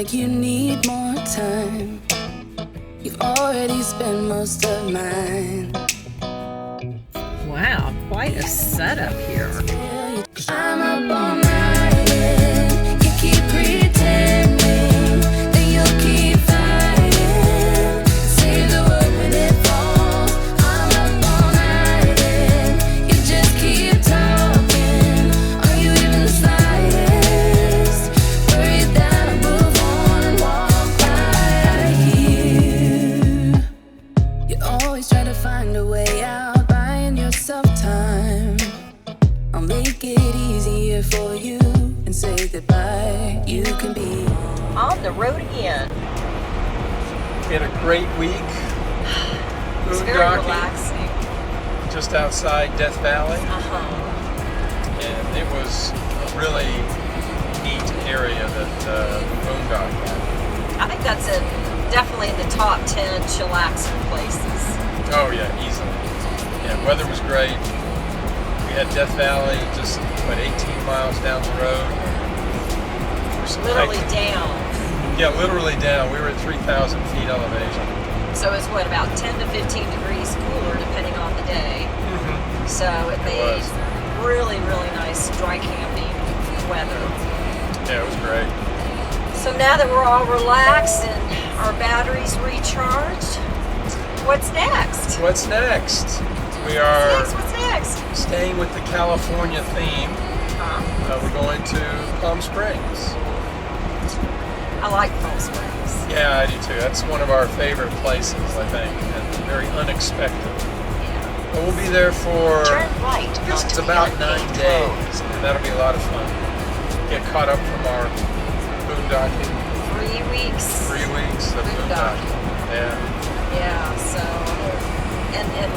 like you need more time. You've already spent most of mine. Wow, quite a setup here. I'm up all night and you keep pretending that you'll keep fighting. Save the world when it falls. I'm up all night and you just keep talking. Are you even the slightest worried that I'll move on and walk by here? You always try to find a way out, buying yourself time. I'll make it easier for you and say goodbye. You can be On the road again. We had a great week. It's very Boondocking, relaxing. just outside Death Valley, Uh-huh. and it was a really neat area that boondock had. I think that's definitely in the top 10 chillaxing places. Oh yeah, easily. Yeah, weather was great. We had Death Valley just, 18 miles down the road. Literally down. Yeah, literally down. We were at 3,000 feet elevation. So it's what, about 10 to 15 degrees cooler depending on the day. So it made was. really, really nice dry camping weather. Yeah, it was great. So now that we're all relaxed and our batteries recharged, what's next? What's next? We are What's next? staying with the California theme. Huh? We're going to Palm Springs. I like Palm Springs. Yeah, I do too. That's one of our favorite places, I think, and very unexpected. Yeah. But we'll be there for Turn right. it's about 9 days, and that'll be a lot of fun. Get caught up from our boondocking. 3 weeks. 3 weeks of boondocking. Yeah. Yeah, so, and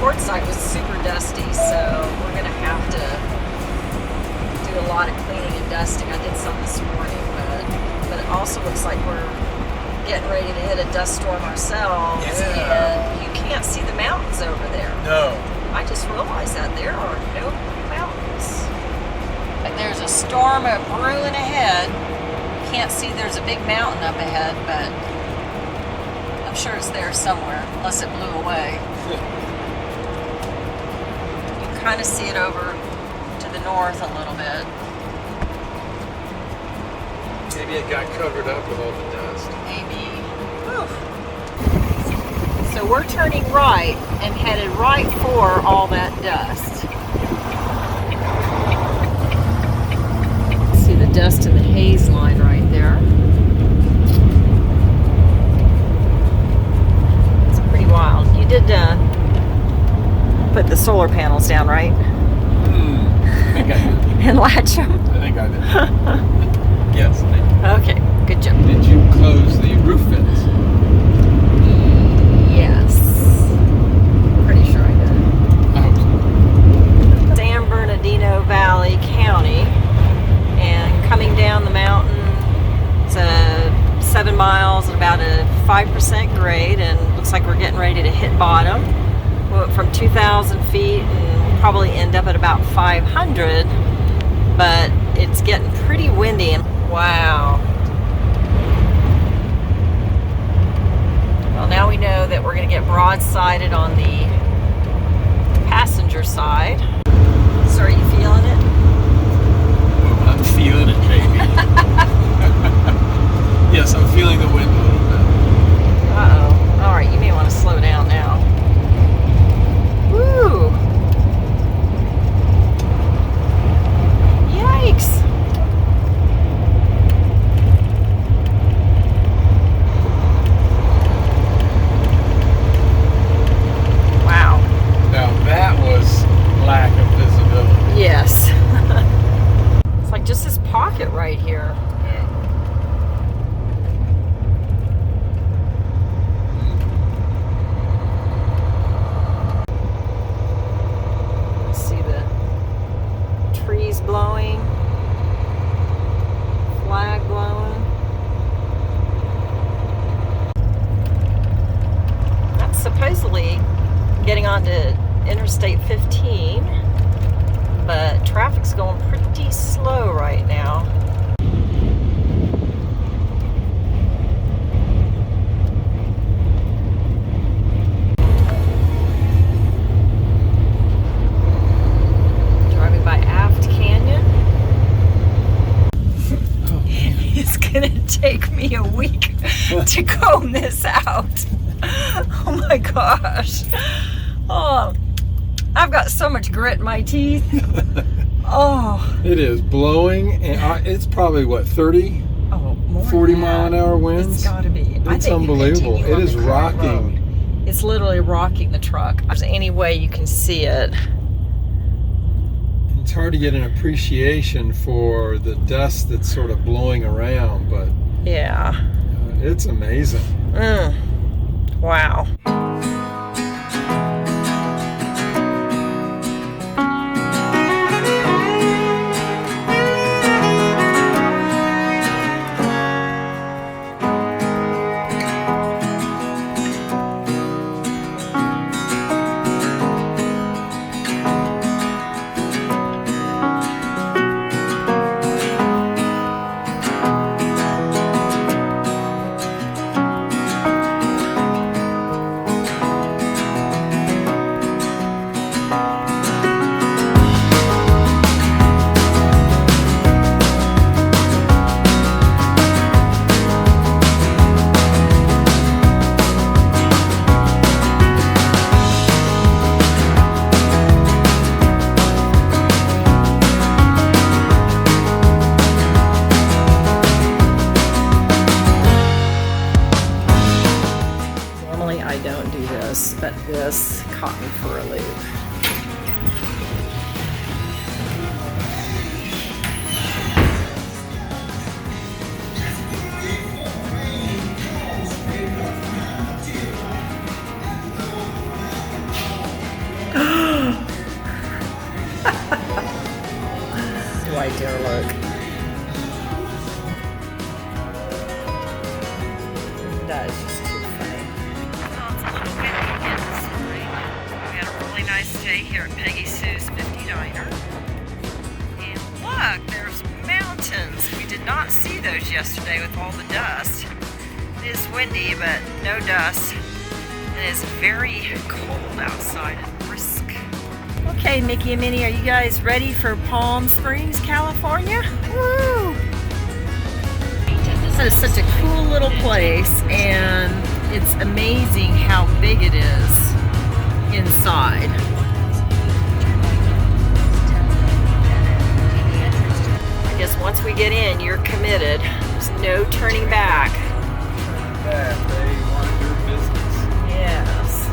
Quartzsite was super dusty, so we're going to have to do a lot of cleaning and dusting. I did some this morning, but it also looks like we're getting ready to hit a dust storm ourselves, and you can't see the mountains over there. No. I just realized that there are no mountains. But there's a storm brewing ahead. Can't see there's a big mountain up ahead, but I'm sure it's there somewhere, unless it blew away. You can kind of see it over to the north a little bit. Maybe it got covered up with all the dust. Maybe. Whew. So we're turning right and headed right for all that dust. See the dust in the haze line right there. It's pretty wild. You did put the solar panels down, right? I think I did. And latch them? I think I did. Yes. Okay, good job. Did you close the roof vents? Yes. Pretty sure I did. I hope so. San Bernardino Valley County, and coming down the mountain, it's 7 miles at about a 5% grade, and looks like we're getting ready to hit bottom. We went from 2,000 feet and we'll probably end up at about 500, but it's getting pretty windy. And wow. Well, now we know that we're going to get broadsided on the passenger side. So are you feeling it? Oh, I'm feeling it, baby. Yes, I'm feeling the wind a little bit. Uh-oh. All right, you may want to slow down now. Woo! Yikes! Wow. Now that was lack of visibility. Yes. It's like just this pocket right here. Yeah. See the trees blowing, flag blowing. That's supposedly getting onto Interstate 15, but traffic's going pretty slow right now. take me a week to comb this out. Oh my gosh. Oh, I've got so much grit in my teeth. Oh. It is blowing, and it's probably what, 30, More 40 than mile an that. hour winds? It's gotta be. It's unbelievable. It is rocking. It's literally rocking the truck. There's any way you can see it. It's hard to get an appreciation for the dust that's sort of blowing around, but Yeah. it's amazing. Wow. I don't do this, but this caught me for a loop. Why dare look. That is just too funny. Well, it's a little windy again this morning. We had a really nice day here at Peggy Sue's 50 Diner. And look, there's mountains. We did not see those yesterday with all the dust. It is windy, but no dust. And it's very cold outside and brisk. Okay, Mickey and Minnie, are you guys ready for Palm Springs, California? Woo! That is such a cool little place, and it's amazing how big it is inside. I guess once we get in, you're committed. There's no turning back. They want to do business. Yes.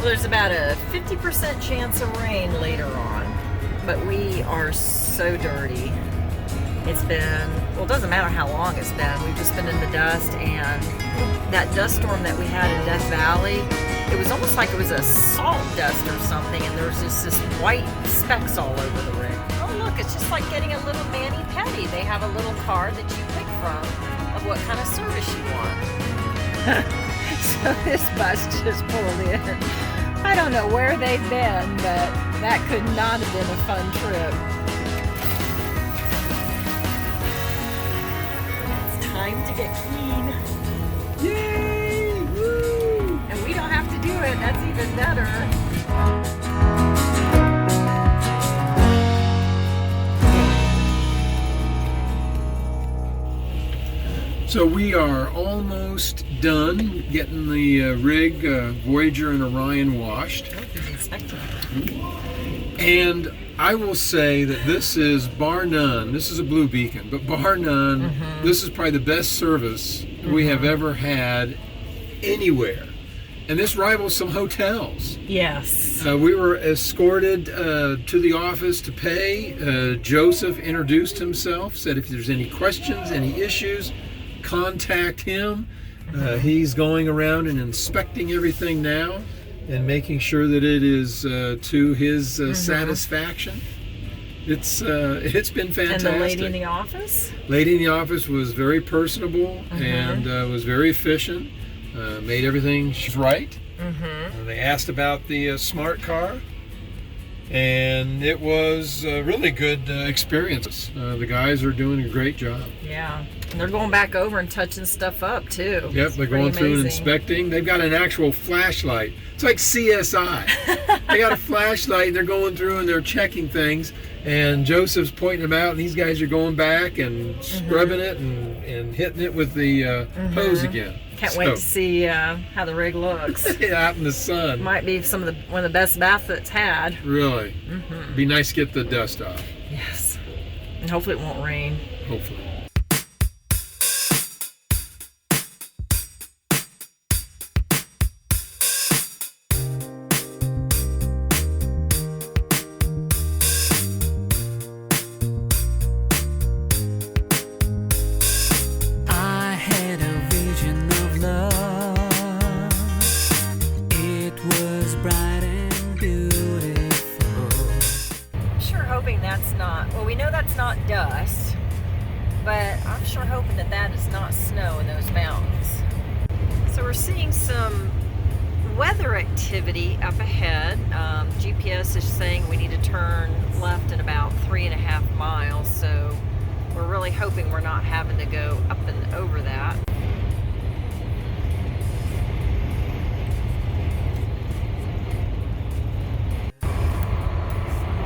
There's about a 50% chance of rain later on, but we are so dirty. It's been, well, it doesn't matter how long it's been. We've just been in the dust, and that dust storm that we had in Death Valley, it was almost like it was a salt dust or something, and there was just this white specks all over the rig. Oh look, it's just like getting a little mani-pedi. They have a little card that you pick from of what kind of service you want. So this bus just pulled in. I don't know where they've been, but that could not have been a fun trip. It's time to get clean. Yay! Woo! And we don't have to do it. That's even better. So we are almost done getting the rig, Voyager and Orion washed. And I will say that this is bar none, this is a Blue Beacon, but bar none, this is probably the best service we have ever had anywhere. And this rivals some hotels. Yes. We were escorted to the office to pay. Joseph introduced himself, said if there's any questions, any issues, contact him. He's going around and inspecting everything now and making sure that it is to his satisfaction. It's been fantastic. And the lady in the office? Lady in the office was very personable and was very efficient. Made everything right. They asked about the smart car, and it was a really good experience. The guys are doing a great job. Yeah, and they're going back over and touching stuff up too. Yep, It's they're pretty going through and amazing. inspecting. They've got an actual flashlight. It's like CSI. They got a flashlight, and they're going through and they're checking things, and Joseph's pointing them out, and these guys are going back and scrubbing it and hitting it with the hose again. Can't wait to see how the rig looks. Out in the sun. Might be one of the best baths it's had. Really. Be nice to get the dust off. Yes, and hopefully it won't rain. Hopefully. I had a vision of love. It was bright and beautiful. I'm sure hoping that's not, well, we know that's not dust, but I'm sure hoping that that is not snow in those mountains. So we're seeing some weather activity up ahead. GPS is saying we need to turn left in about 3.5 miles, so we're really hoping we're not having to go up and over that.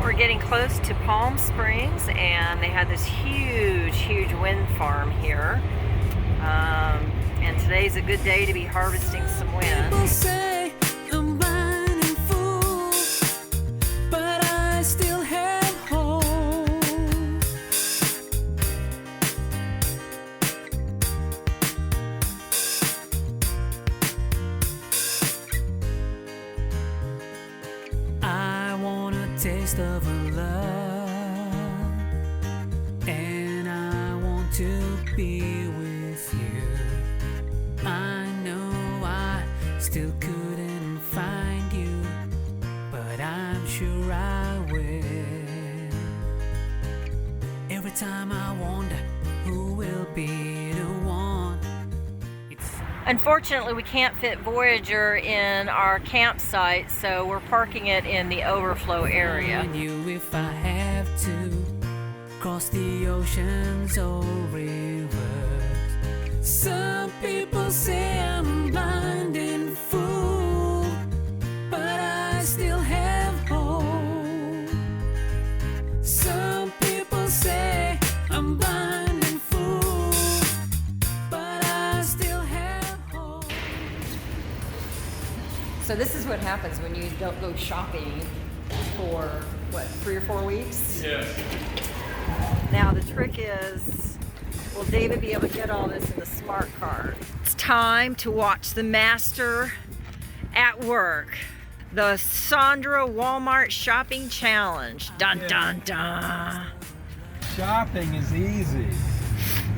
We're getting close to Palm Springs, and they had this huge wind farm here. And today's a good day to be harvesting some wind. People say I'm blind and fool, but I still have hope. I want a taste of a love, and I want to be with you. I know I still couldn't find you, but I'm sure I will. Every time I wonder who will be the one. Unfortunately, we can't fit Voyager in our campsite, so we're parking it in the overflow area. Find you if I have to cross the oceans or rivers. Some people say I'm blind and fool, but I still have hope. Some people say I'm blind and fool, but I still have hope. So this is what happens when you don't go shopping for, what, 3 or 4 weeks? Yes. Now the trick is, will David be able to get all this in the smart card? It's time to watch the master at work. The Sandra Walmart Shopping Challenge. Dun dun dun. Shopping is easy.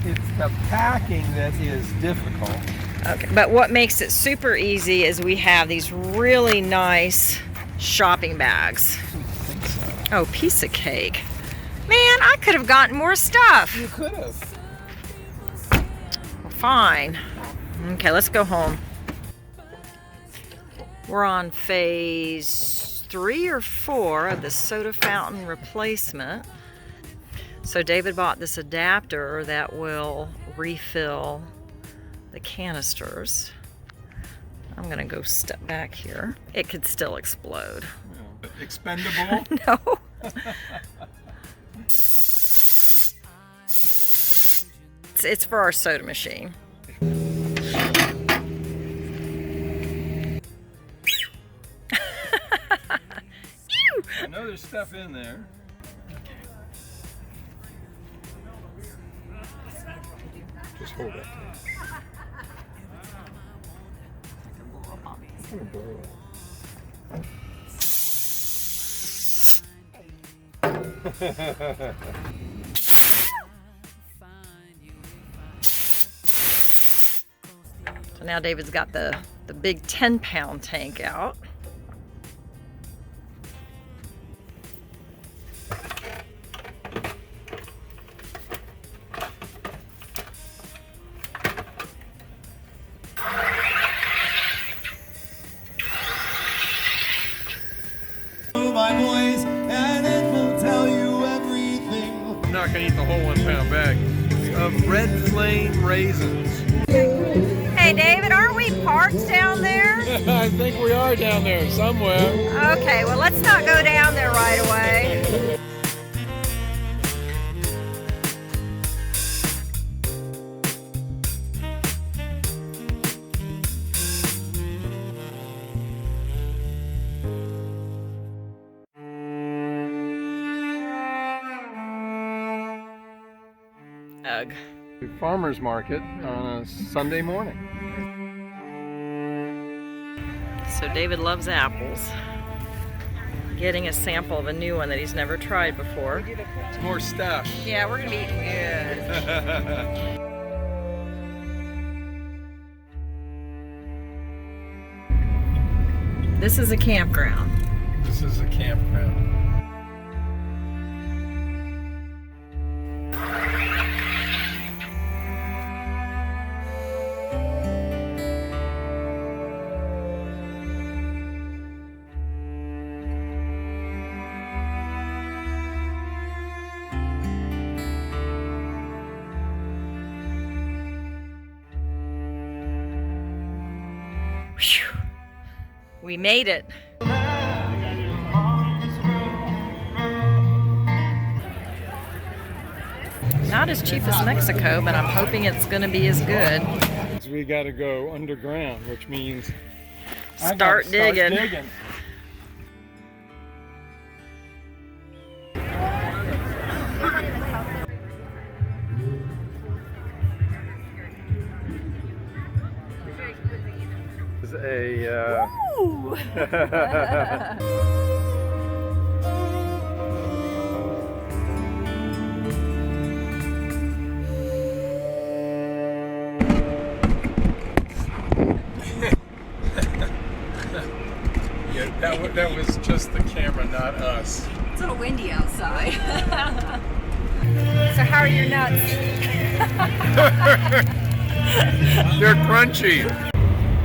It's the packing that is difficult. Okay, but what makes it super easy is we have these really nice shopping bags. I think so. Oh, piece of cake. Man, I could have gotten more stuff. You could have. Well, fine. Okay, let's go home. We're on phase 3 or 4 of the soda fountain replacement. So David bought this adapter that will refill the canisters. I'm gonna go step back here. It could still explode. Expendable. No. It's for our soda machine. I know there's stuff in there. Just hold it. It's gonna blow up. So now David's got the big 10-pound tank out. My boys, can eat the whole 1 pound bag of red flame raisins. Hey David, aren't we parked down there? I think we are down there somewhere. Okay, well let's not go down there right away. Ugh. Farmer's market on a Sunday morning. So David loves apples. Getting a sample of a new one that he's never tried before. It's more stuff. Yeah, we're gonna be eating good. This is a campground. This is a campground. Whew. We made it. Not as cheap as Mexico, but I'm hoping it's going to be as good. We got to go underground, which means I gotta Start digging. This is a yeah, that was just the camera, not us. It's a little windy outside. So how are your nuts? They're crunchy.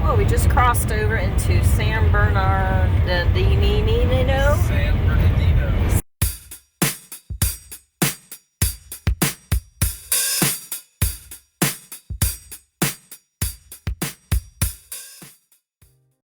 Oh, we just crossed over into San Bernardino. San Bernardino.